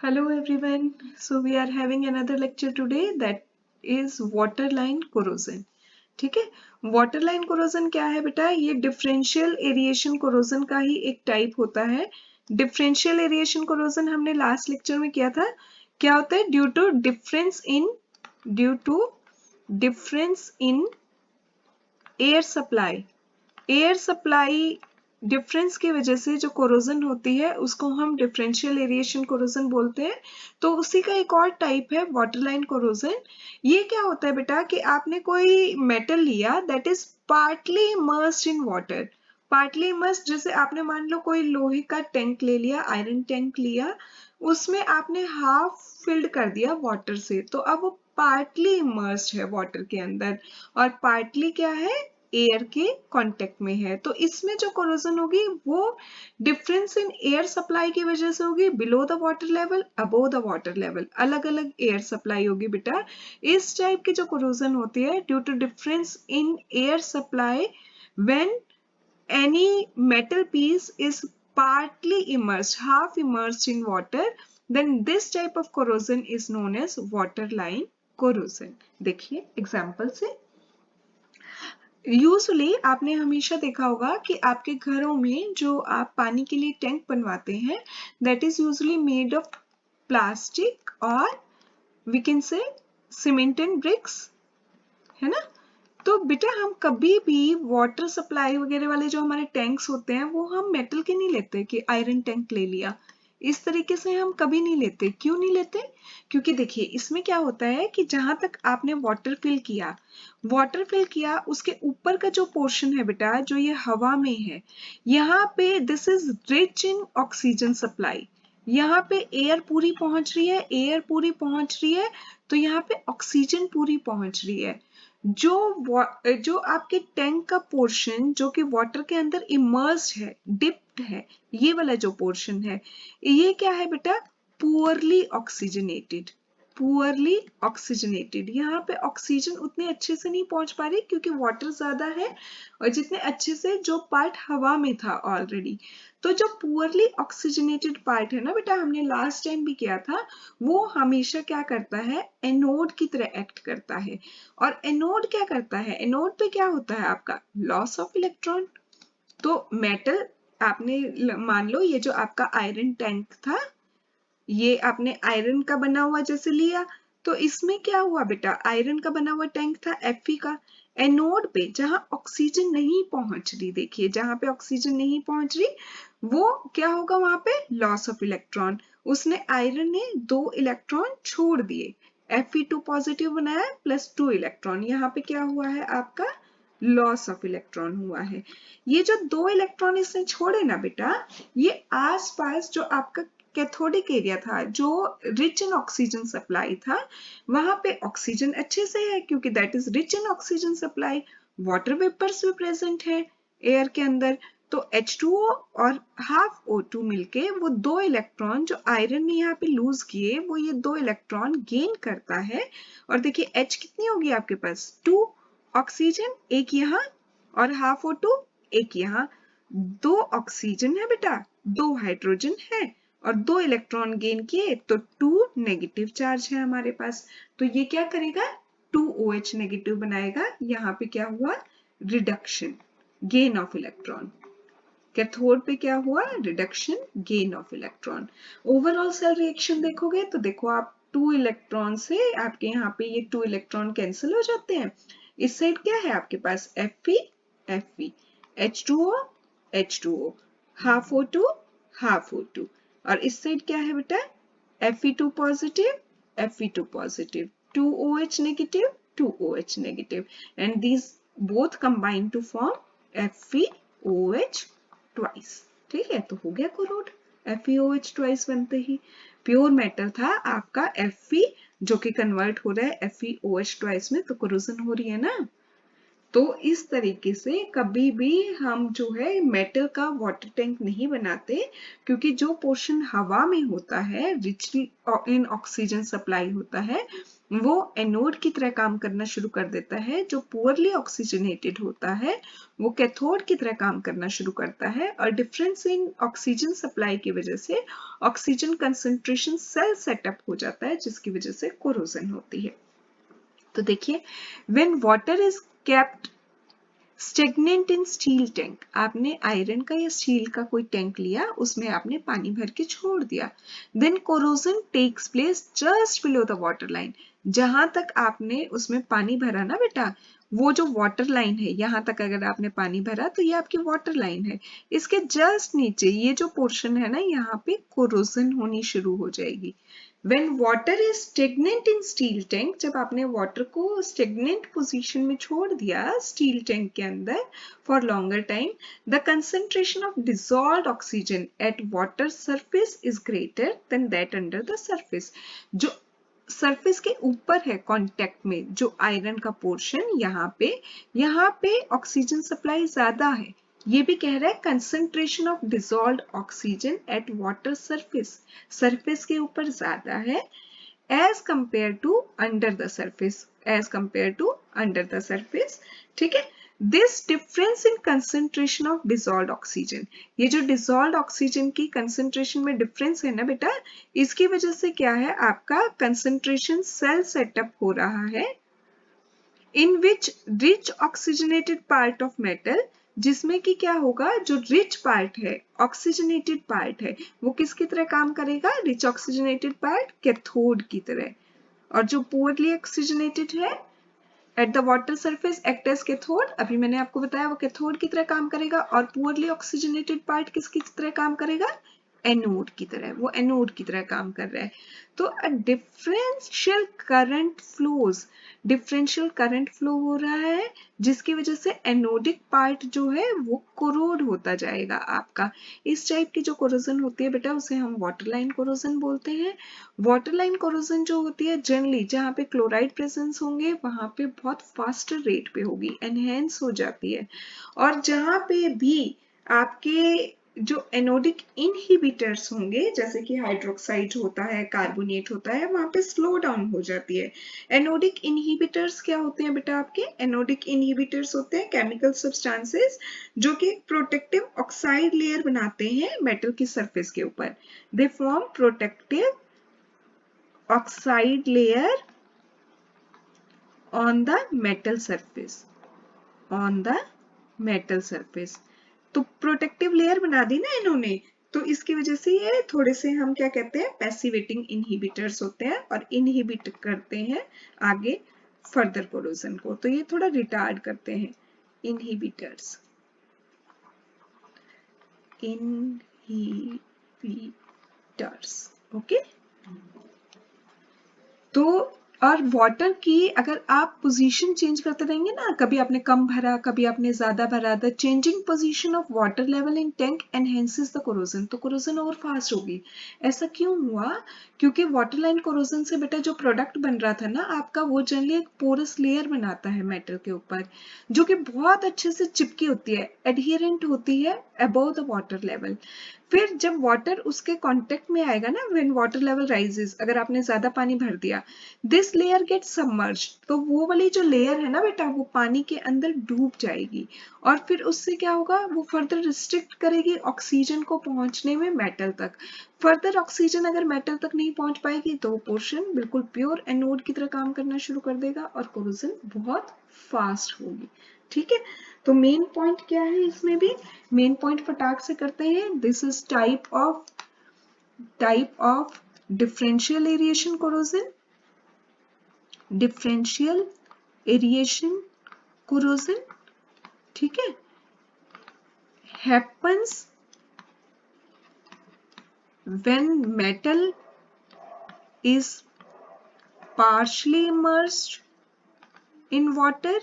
Hello everyone. So we are having another lecture today that is waterline corrosion. ठीक है, waterline corrosion क्या है बेटा? ये डिफरेंशियल एरिएशन कोरोजन का ही एक टाइप होता है। डिफरेंशियल एरिएशन कोरोजन हमने लास्ट लेक्चर में किया था। क्या होता है? Due to difference in air supply difference की वजह से जो कोरोजन होती है उसको हम डिफरेंशियल एरिएशन कोरोजन बोलते हैं। तो उसी का एक और टाइप है वाटरलाइन कोरोजन। ये क्या होता है बेटा कि आपने कोई मेटल लिया that is partly immersed in water. Partly immersed जैसे आपने मान लो कोई लोहे का टैंक ले लिया, आयरन टैंक लिया, उसमें आपने हाफ फिल्ड कर दिया वाटर से, तो अब वो पार्टली इमर्स्ड है वाटर के अंदर और पार्टली क्या है? एयर के कांटेक्ट में है। तो इसमें जो कोरोजन होगी वो डिफरेंस इन एयर सप्लाई की वजह से होगी, below the water level, above the water level, अलग अलग एयर सप्लाई होगी बेटा। इस टाइप की जो कोरोजन होती है due to difference in air supply when any metal piece is partly immersed, half immersed in water, then this type of corrosion is known as waterline corrosion। देखिए example से, usually आपने हमेशा देखा होगा कि आपके घरों में जो आप पानी के लिए टैंक बनवाते हैं that is usually made of plastic और वी कैन से सीमेंट एंड ब्रिक्स, है ना? तो बेटा हम कभी भी वाटर सप्लाई वगैरह वाले जो हमारे टैंक्स होते हैं वो हम मेटल के नहीं लेते कि आयरन टैंक ले लिया, इस तरीके से हम कभी नहीं लेते। क्यों नहीं लेते? क्योंकि देखिए इसमें क्या होता है कि जहां तक आपने वाटर फिल किया उसके ऊपर का जो पोर्शन है बेटा, जो ये हवा में है, यहाँ पे this is rich in oxygen supply. यहाँ पे एयर पूरी पहुंच रही है, तो यहाँ पे ऑक्सीजन पूरी पहुंच रही है। जो आपके टैंक का पोर्शन जो कि वाटर के अंदर इमर्स्ड है, डिप्ड है, ये वाला जो पोर्शन है, ये क्या है बेटा? Poorly oxygenated. यहाँ पे ऑक्सीजन उतने अच्छे से नहीं पहुंच पा रही क्योंकि वाटर ज्यादा है और जितने अच्छे से जो पार्ट हवा में था ऑलरेडी। तो जो पुअरली ऑक्सीजनेटेड पार्ट है ना बेटा, हमने लास्ट टाइम भी किया था, वो हमेशा क्या करता है? एनोड की तरह एक्ट करता है। और एनोड क्या करता है? एनोड पे क्या होता है आपका? Loss of electron. तो मेटल आपने मान लो ये जो आपका आयरन टैंक था, ये आपने आयरन का बना हुआ जैसे लिया, तो इसमें क्या हुआ बेटा? आयरन का बना हुआ टैंक था Fe का। एनोड पे जहां ऑक्सीजन नहीं पहुंच रही, देखिए जहां पे ऑक्सीजन नहीं पहुंच रही वो क्या होगा? वहां पे लॉस ऑफ इलेक्ट्रॉन। उसने आयरन ने 2 इलेक्ट्रॉन छोड़ दिए, Fe2 पॉजिटिव बनाया प्लस 2 इलेक्ट्रॉन, यहाँ पे क्या हुआ है आपका? लॉस ऑफ इलेक्ट्रॉन हुआ है। ये जो 2 इलेक्ट्रॉन इसने छोड़े ना बेटा, ये आसपास जो आपका कैथोडिक एरिया था, जो रिच इन ऑक्सीजन सप्लाई था, वहां पे ऑक्सीजन अच्छे से है क्योंकि that is rich in oxygen supply. Water vapours भी प्रेजेंट है एयर के अंदर। तो H2O और हाफ O2 मिलके वो 2 इलेक्ट्रॉन जो आयरन ने यहाँ पे लूज किए, वो ये 2 इलेक्ट्रॉन गेन करता है। और देखिए H कितनी होगी आपके पास? 2 ऑक्सीजन, एक यहाँ, और हाफ O2 एक यहाँ। 2 ऑक्सीजन है बेटा, 2 हाइड्रोजन है और 2 इलेक्ट्रॉन गेन किए, तो 2 नेगेटिव चार्ज है हमारे पास। तो ये क्या करेगा? 2OH नेगेटिव बनाएगा। यहाँ पे क्या हुआ? Reduction, gain of electron. Cathode पे क्या हुआ? Reduction, gain of electron. Overall cell reaction देखोगे तो देखो आप 2 इलेक्ट्रॉन से आपके यहाँ पे ये 2 इलेक्ट्रॉन कैंसिल हो जाते हैं। इस साइड क्या है आपके पास? Fe, H2O, H2O, half O2, half O2। और इस साइड क्या है बेटा? Fe2 positive, Fe2 positive, 2OH negative, 2OH negative, and these both combine to form FeOH twice. ठीक है, तो हो गया कोरोड। FeOH ट्वाइस बनते ही प्योर मैटर था आपका Fe, जो कि कन्वर्ट हो रहा है FeOH ट्वाइस में, तो कोरोजन हो रही है ना। तो इस तरीके से कभी भी हम जो है मेटल का वाटर टैंक नहीं बनाते, क्योंकि जो पोर्शन हवा में होता है, रिचली इन ऑक्सीजन सप्लाई होता है, वो एनोड की तरह काम करना शुरू कर देता है। जो पुअरली ऑक्सीजनेटेड होता है वो कैथोड की तरह काम करना शुरू करता है, और डिफरेंस इन ऑक्सीजन सप्लाई की वजह से ऑक्सीजन कंसंट्रेशन सेल सेटअप हो जाता है, जिसकी वजह से कोरोजन होती है। तो देखिए, when water is kept stagnant in steel tank, आपने आयरन का या स्टील का कोई टैंक लिया, उसमें आपने पानी भर के छोड़ दिया, then corrosion takes place just below the water line. जहां तक आपने उसमें पानी भरा ना बेटा, वो जो वाटर लाइन है, यहाँ तक अगर आपने पानी भरा तो ये आपकी वाटर लाइन है, इसके जस्ट नीचे ये जो पोर्शन है ना, यहाँ पे कोरोजन होनी शुरू हो जाएगी। When water is stagnant in steel tank, जब आपने वाटर को stagnant position में छोड़ दिया स्टील टैंक के अंदर for longer time, the concentration of dissolved oxygen at water surface is greater than that under the surface. जो सरफेस के ऊपर है कांटेक्ट में, जो आयरन का पोर्शन, यहाँ पे ऑक्सीजन सप्लाई ज्यादा है। ये भी कह रहा है concentration of dissolved oxygen at water surface के ऊपर ज्यादा है as compare to under the surface. ठीक है, this difference in concentration of dissolved oxygen, ये जो डिसॉल्व्ड ऑक्सीजन की कंसंट्रेशन में डिफरेंस है ना बेटा, इसकी वजह से क्या है, आपका कंसंट्रेशन सेल सेटअप हो रहा है in which rich oxygenated part of metal, जिसमें कि क्या होगा, जो रिच पार्ट है, ऑक्सीजनेटेड पार्ट है, वो किसकी तरह काम करेगा, रिच ऑक्सीजनेटेड पार्ट कैथोड की तरह, और जो पुअरली ऑक्सीजनेटेड है at the water surface act as cathode, अभी मैंने आपको बताया वो कैथोड की तरह काम करेगा, और पुअरली ऑक्सीजनेटेड पार्ट किसकी तरह काम करेगा, एनोड की तरह, वो एनोड की तरह काम कर रहा है। तो डिफरेंशियल करंट फ्लो हो रहा है, जिसकी वजह से एनोडिक पार्ट जो है वो कोरोड होता जाएगा आपका। इस टाइप की जो कोरोजन होती है बेटा, उसे हम वाटर लाइन कोरोजन बोलते हैं। वाटर लाइन कोरोजन जो होती है, जनरली जहाँ पे क्लोराइड प्रेजेंस होंगे वहां पे बहुत फास्टर रेट पे होगी, एनहेंस हो जाती है, और जहाँ पे भी आपके जो एनोडिक इनहिबिटर्स होंगे, जैसे कि हाइड्रोक्साइड होता है, कार्बोनेट होता है, वहां पे स्लो डाउन हो जाती है। एनोडिक इनहिबिटर्स क्या होते हैं बेटा, आपके एनोडिक इनहिबिटर्स होते हैं केमिकल सब्सटेंसेस जो कि प्रोटेक्टिव ऑक्साइड लेयर बनाते हैं मेटल की सरफेस के ऊपर। They form protective oxide layer on the metal surface, तो प्रोटेक्टिव लेयर बना दी ना इन्होंने, तो इसकी वजह से ये थोड़े से हम क्या कहते हैं, पैसिवेटिंग इनहिबिटर्स होते हैं, और इनहिबिट करते हैं आगे फर्दर कोरोजन को, तो ये थोड़ा रिटार्ड करते हैं, इनहिबिटर्स। ओके। तो और वाटर की अगर आप पोजीशन चेंज करते रहेंगे ना, कभी आपने कम भरा, कभी आपने ज्यादा भरा, the changing position of water level in tank enhances the corrosion, तो कोरोजन और फास्ट होगी। ऐसा क्यों हुआ, क्योंकि वाटर लाइन कोरोजन से बेटा जो प्रोडक्ट बन रहा था ना आपका, वो जनरली एक पोरस लेयर बनाता है मेटल के ऊपर, जो कि बहुत अच्छे से चिपकी होती है, एडहिरेंट होती है अबव द वाटर लेवल। फिर जब वाटर उसके कांटेक्ट में आएगा ना, व्हेन वाटर लेवल राइजेस, अगर आपने ज्यादा पानी भर दिया, दिस लेयर गेट सबमर्ज्ड, तो वो वाली जो लेयर है ना बेटा, वो पानी के अंदर डूब जाएगी, और फिर उससे क्या होगा, वो फर्दर रिस्ट्रिक्ट करेगी ऑक्सीजन को पहुंचने में मेटल तक। फर्दर ऑक्सीजन अगर मेटल तक नहीं पहुंच पाएगी तो वो पोर्शन बिल्कुल प्योर एनोड की तरह काम करना शुरू कर देगा, और कोरोजन बहुत फास्ट होगी। ठीक है, तो मेन पॉइंट क्या है इसमें भी, मेन पॉइंट फटाक से करते हैं। This is type of differential aeration corrosion, differential aeration corrosion, ठीक है, happens when metal is partially immersed in water,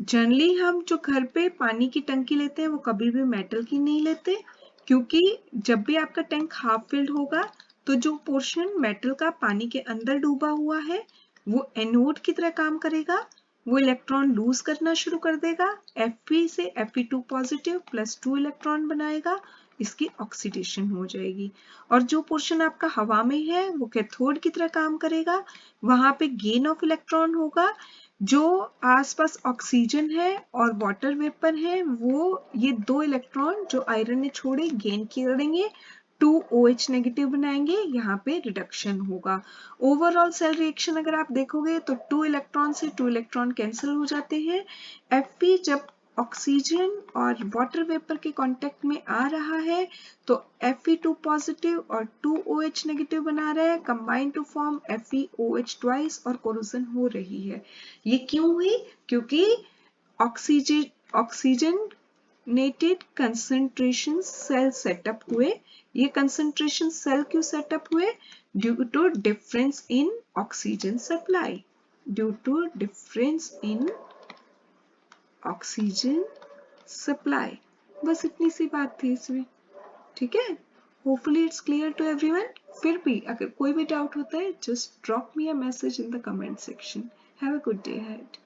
generally हम जो घर पे पानी की टंकी लेते हैं वो कभी भी मेटल की नहीं लेते, क्योंकि जब भी आपका टैंक हाफ फिल्ड होगा तो जो पोर्शन मेटल का पानी के अंदर डूबा हुआ है वो एनोड की तरह काम करेगा, वो इलेक्ट्रॉन लूज करना शुरू कर देगा, Fe से Fe2 पॉजिटिव प्लस 2 इलेक्ट्रॉन बनाएगा, इसकी ऑक्सीडेशन हो जाएगी। और जो पोर्शन आपका हवा में है वो कैथोड की तरह काम करेगा, वहां पे गेन ऑफ इलेक्ट्रॉन होगा, जो आसपास ऑक्सीजन है और वाटर वेपर है वो ये 2 इलेक्ट्रॉन जो आयरन ने छोड़े गेन करेंगे, 2OH नेगेटिव बनाएंगे, यहाँ पे रिडक्शन होगा। ओवरऑल सेल रिएक्शन अगर आप देखोगे तो 2 इलेक्ट्रॉन से 2 इलेक्ट्रॉन कैंसिल हो जाते हैं। Fe जब ऑक्सीजन और वाटर वेपर के कांटेक्ट में आ रहा है तो Fe2 पॉजिटिव और 2OH नेगेटिव बना रहा है, combine to form FeOH twice और कोरोजन हो रही है। ये क्यों हुई? क्योंकि ऑक्सीजनेटेड कंसंट्रेशन सेल सेटअप हुए। ये कंसंट्रेशन सेल क्यों सेटअप हुए? Due to difference in oxygen supply, due to difference in oxygen supply. बस इतनी सी बात थी इसमें, ठीक है। Hopefully it's clear to everyone. फिर भी अगर कोई भी डाउट होता है just drop me a message in the comment section. Have a good day ahead.